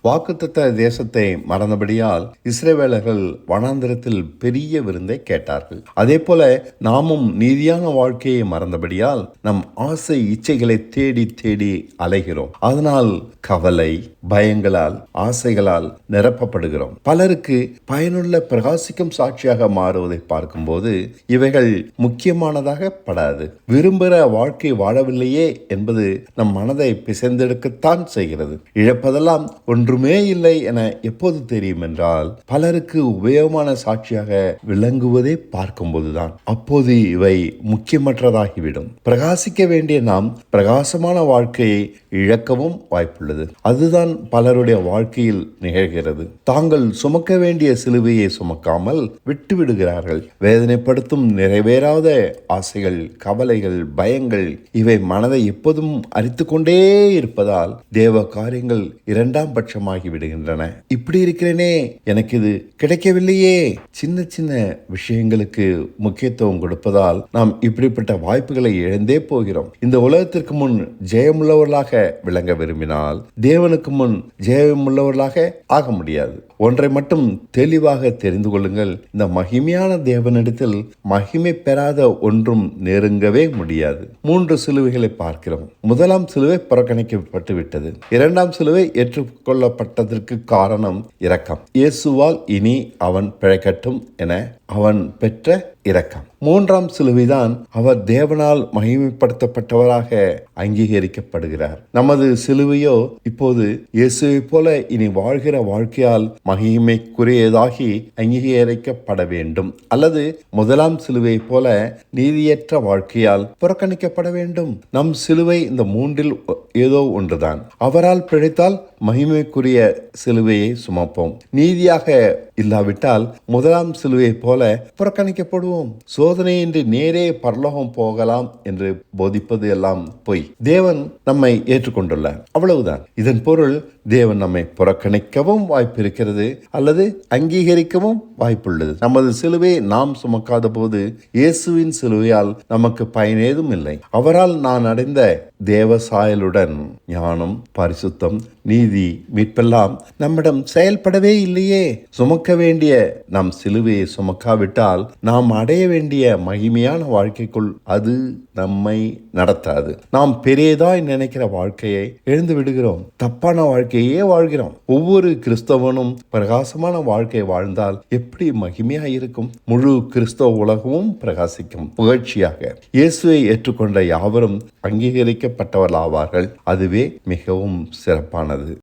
வாக்குத்தத்த தேசத்தை மறந்தபடியால் இஸ்ரவேலர்கள் வனாந்திரத்தில் பெரிய விருந்தை கேட்டார்கள். அதே போல நாமும் நீதியான வாழ்க்கையை மறந்தபடியால் நம் ஆசை இச்சைகளை தேடி தேடி அலைகிறோம். அதனால் கவலை, பயங்களால், ஆசைகளால் நிரப்பப்படுகிறோம். பலருக்கு பயனுள்ள பிரகாசிக்கும் சாட்சியாக மாறுவதை பார்க்கும்போது இவைகள் முக்கியமானதாக படாது. விரும்புகிற வாழ்க்கை வாழவில்லையே என்பது நம் மனதை பிசைந்தெடுக்கத்தான் செய்கிறது. இழப்பதெல்லாம் ஒன்றுமே இல்லை என எப்போது தெரியும் என்றால் பலருக்கு உபயோகமான சாட்சியாக விளங்குவதை பார்க்கும்போதுதான். அப்போது இவை முக்கியமற்றதாகிவிடும். பிரகாசிக்க வேண்டிய நாம் பிரகாசமான வாழ்க்கையை இழக்கவும் வாய்ப்புள்ளது. அதுதான் பலருடைய வாழ்க்கையில் நிகழ்கிறது. தாங்கள் சுமக்க வேண்டிய சிலுவையை சுமக்காமல் விட்டு விடுகிறார்கள். வேதனைப்படுத்தும் நிறைவேறாத ஆசைகள், கவலைகள், பயங்கள் இவை மனதை எப்போதும் அரித்து கொண்டே இருப்பதால் தேவ காரியங்கள் இரண்டாம் பட்சமாகி விடுகின்றன. இப்படி இருக்கிறேனே, எனக்கு இது கிடைக்கவில்லையே, சின்ன சின்ன விஷயங்களுக்கு முக்கியத்துவம் கொடுப்பதால் நாம் இப்படிப்பட்ட வாய்ப்புகளை இழந்தே போகிறோம். இந்த உலகத்திற்கு முன் ஜெயமுள்ளவர்களாக விளங்க விரும்பினால் தேவனுக்கு முன் ஜெயமுள்ளவர்களாக ஆக முடியாது. ஒன்றை மட்டும் தெளிவாக தெரிந்து கொள்ளுங்கள், இந்த மகிமையான தேவனிடத்தில் மகிமை பெறாத ஒன்றும் நெருங்கவே முடியாது. 3 சிலுவைகளை பார்க்கிறோம். முதலாம் சிலுவை புறக்கணிக்கப்பட்டு விட்டது. இரண்டாம் சிலுவை ஏற்றுக்கொள்ளப்பட்டதற்கு காரணம் இரக்கம். இயேசுவால் இனி அவன் பிழைக்கட்டும் என அவன் பெற்ற இரக்கம். மூன்றாம் சிலுவைதான் அவர் தேவனால் மகிமைப்படுத்தப்பட்டவராக அங்கீகரிக்கப்படுகிறார். நமது சிலுவையோ இப்போது இயேசுவை போல இனி வாழ்கிற வாழ்க்கையால் மகிமைக்குரியதாகி அங்கீகரிக்கப்பட வேண்டும், அல்லது முதலாம் சிலுவை போல நீதியற்ற வாழ்க்கையால் புறக்கணிக்கப்பட வேண்டும். நம் சிலுவை இந்த மூன்றில் ஏதோ ஒன்றுதான். அவரால் பிழைத்தால் மகிமைக்குரிய சிலுவையை சுமப்போம். நீதியாக இல்லாவிட்டால் முதலாம் சிலுவை போல புறக்கணிக்கப்படுவோம். சோதனையின்றி நேரே பரலோகம் போகலாம் என்று போதிப்பது எல்லாம் பொய். தேவன் நம்மை ஏற்றுக்கொண்டுள்ளார், அவ்வளவுதான். இதன் பொருள் தேவன் நம்மை புறக்கணிக்கவும் வாய்ப்பு இருக்கிறது, அல்லது அங்கீகரிக்கவும் வாய்ப்புள்ளது. நமது சிலுவையை நாம் சுமக்காத போது இயேசுவின் சிலுவையால் நமக்கு பயனேதும் இல்லை. அவரால் நான் அடைந்த தேவ சாயலுடன் ஞானம், பரிசுத்தம், நீதி, மீட்பெல்லாம் நம்மிடம் செயல்படவே இல்லையே. சுமக்க வேண்டிய நம் சிலுவையை சுமக்காவிட்டால் நாம் அடைய வேண்டிய மகிமையான வாழ்க்கைக்குள் அது நம்மை நடத்தாது. நாம் பெரியதாய் நினைக்கிற வாழ்க்கையை எழுந்து விடுகிறோம். தப்பான வாழ்க்கையே வாழ்கிறோம். ஒவ்வொரு கிறிஸ்தவனும் பிரகாசமான வாழ்க்கை வாழ்ந்தால் எப்படி மகிமையாக இருக்கும். முழு கிறிஸ்தவ உலகமும் பிரகாசிக்கும் புகழ்ச்சியாக. இயேசுவை ஏற்றுக்கொண்ட யாவரும் அங்கீகரிக்கப்பட்டவர்களாவார்கள். அதுவே மிகவும் சிறப்பானது.